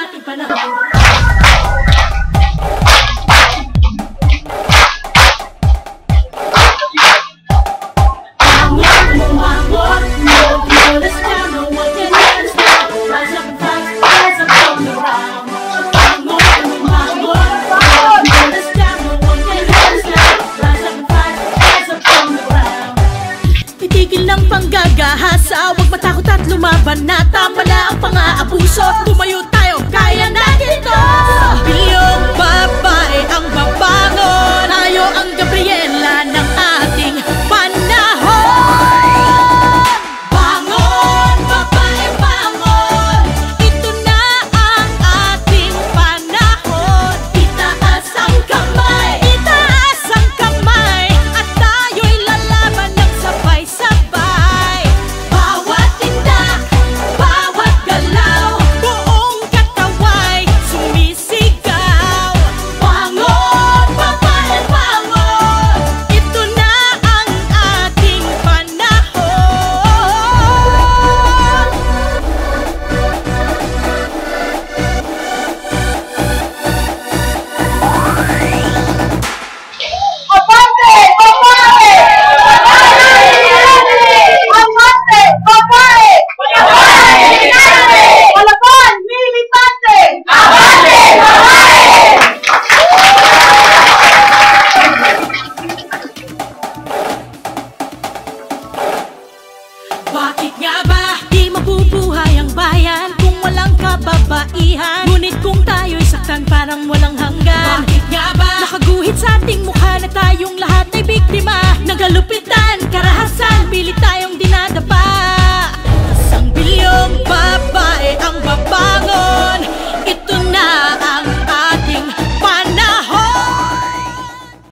ating panahon. Panggagahasa, huwag matakot at lumaban na. Tama na ang pang-aabuso. Tumayo tayo, kaya natin ito. Sa bilyong babae ang babangon. Tayo ang Gabriela ng ating panahon. Bangon, babae, bangon. Ito na ang ating panahon. Itaas ang kamay, itaas ang kamay, at tayo'y lalaban ng sabay-sabay. Bakit nga ba di mabubuhay ang bayan kung walang kababaihan? Ngunit kung tayo'y saktan parang walang hanggan. Bakit nga ba nakaguhit sa ating mukha na tayong lahat